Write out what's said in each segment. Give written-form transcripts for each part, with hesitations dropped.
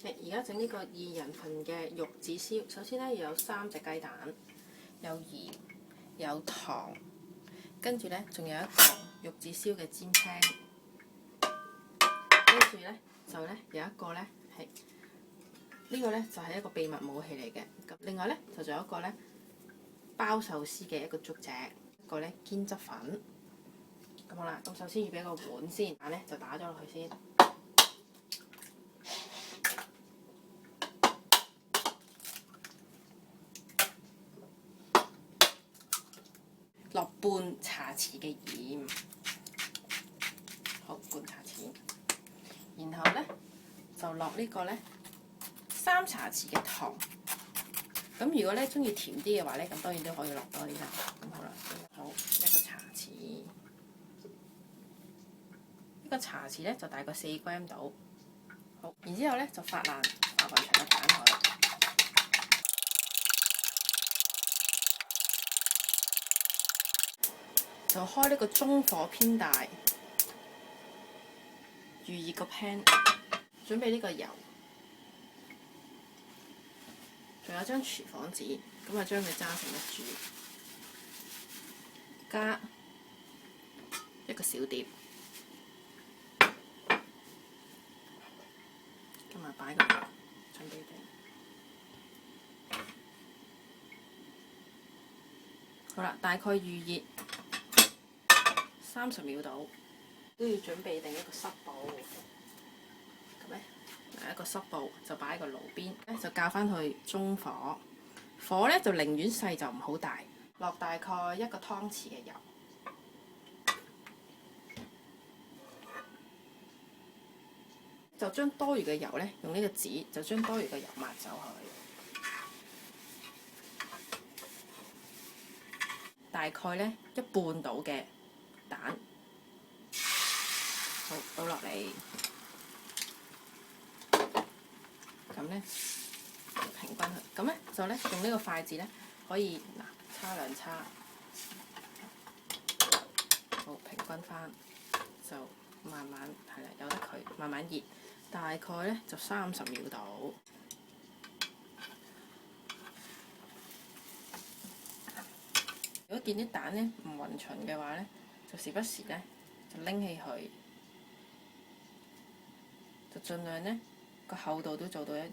而家整呢個2人份嘅玉子燒，首先咧要有3隻雞蛋，有鹽，有糖，跟住咧仲有一個玉子燒嘅煎 pan， 跟住咧就咧有一個咧係呢個咧就係一個秘密武器嚟嘅。咁另外咧就仲有一個咧包壽司嘅一個竹席，一個咧堅汁粉。咁好啦，咁首先預備一個碗先，蛋咧就打咗落去先。落半茶匙嘅鹽，好，半茶匙。然後咧就落呢個咧3茶匙嘅糖。咁如果咧中意甜啲嘅話咧，咁當然都可以落多啲啦。咁好啦，好1個茶匙。呢個茶匙咧就大概4 gram 到。好，然之後咧就發勻長嘅蛋落去。就開呢個中火偏大，預熱個 pan， 準備呢個油，仲有張廚房紙，咁啊將佢揸成一柱，加一個小碟，咁啊擺個油，準備定。好啦，大概預熱30秒到，都要準備定一個濕布。咁咧，一個濕布就擺喺個爐邊，咧就校翻去中火，火咧就寧願細就唔好大，落大概1個湯匙嘅油，就將多餘嘅油咧用呢個紙就將多餘嘅油抹走佢，大概咧1半到嘅蛋，好倒落嚟，咁咧平均佢，咁咧就咧用呢個筷子咧可以嗱叉2叉，好平均翻，就慢慢係啦，由得佢慢慢熱，大概咧就30秒到。如果見啲蛋咧唔勻循嘅話咧，就時不時咧就拎起佢，就盡量咧個厚度都做到一樣。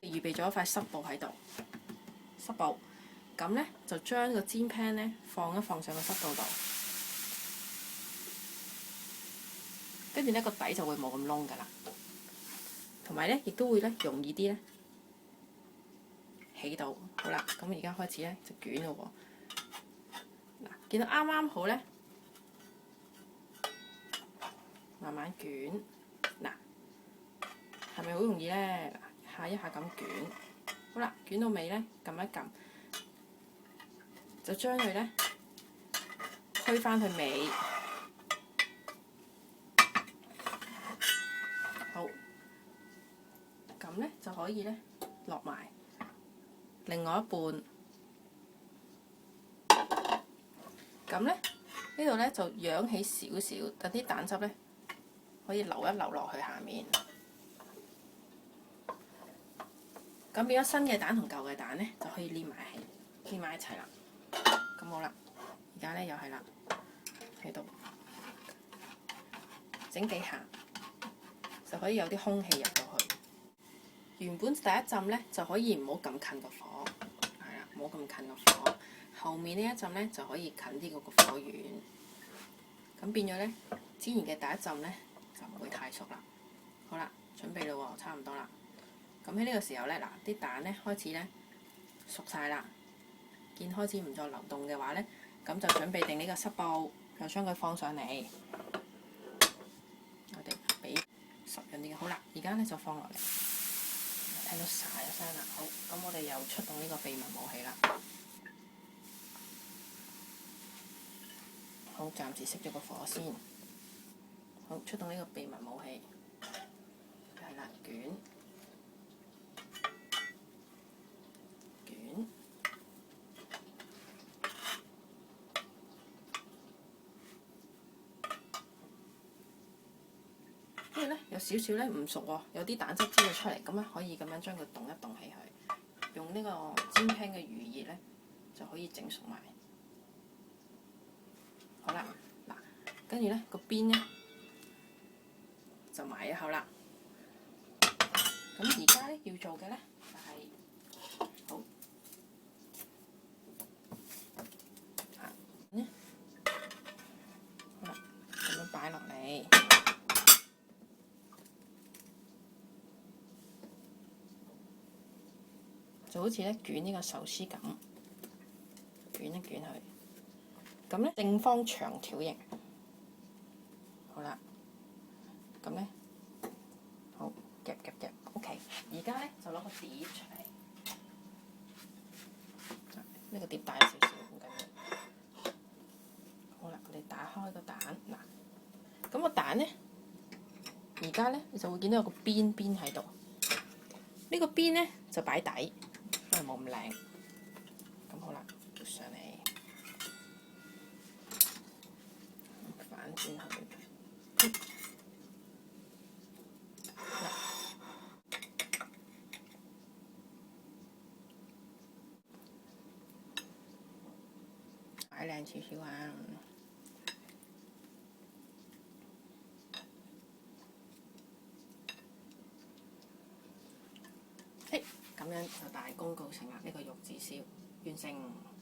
預備咗一塊濕布喺度，濕布，咁咧就將個煎 pan 咧放上個濕布度，跟住咧個底就會冇咁燶㗎啦，同埋咧亦都會咧容易啲咧起到。好啦，咁而家開始咧就捲咯喎。嗱，見到啱啱好咧，慢慢捲。嗱，係咪好容易咧？下一下咁捲，好啦，捲到尾咧，撳一撳，就將佢咧推返去尾，好，咁咧就可以咧落埋另外一半，咁咧呢度咧就揚起少少，等啲蛋汁咧可以流一流落去下面。咁變咗新嘅蛋同舊嘅蛋咧，就可以黏埋一齊啦。咁好啦，而家咧又係啦，喺度整幾下，就可以有啲空氣入到去。原本第一浸咧就可以唔好咁近個火，係啦，唔好咁近個火。後面呢一浸咧就可以近啲嗰個火源。咁變咗咧，煎完嘅第一浸咧就唔會太熟啦。好啦，準備咯喎，差唔多啦。咁喺呢個時候咧，嗱啲蛋咧開始咧熟晒啦，見開始唔再流動嘅話咧，咁就準備定呢個濕布，就將佢放上嚟。我哋俾濕潤啲嘅，好啦，而家咧就放落嚟，聽到沙一聲啦。好，咁我哋又出動呢個秘密武器啦。好，暫時熄咗個火先。好，出動呢個秘密武器，係啦，捲。跟住咧，有少少咧唔熟喎，有啲蛋汁蒸咗出嚟，咁咧可以咁樣將佢凍一凍起佢，用呢個煎 pan 嘅餘熱咧就可以整熟埋。好啦，嗱，跟住咧個邊咧就埋一口啦。咁而家咧要做嘅咧就係好咧，好啦，咁樣擺落嚟。就好似咧捲呢個壽司咁，捲一捲佢，咁咧正方長條形。好啦，咁咧好夾夾夾 ，OK。而家咧就攞個碟出嚟，呢個碟大少少，唔緊要。好啦，我哋打開個蛋，嗱，咁個蛋咧，而家咧你就會見到有個邊喺度，呢個邊咧就擺底。因為冇咁靚，咁好啦，上嚟反轉佢，擺靚少少啊！咁樣就大功告成啦！呢個玉子燒完成。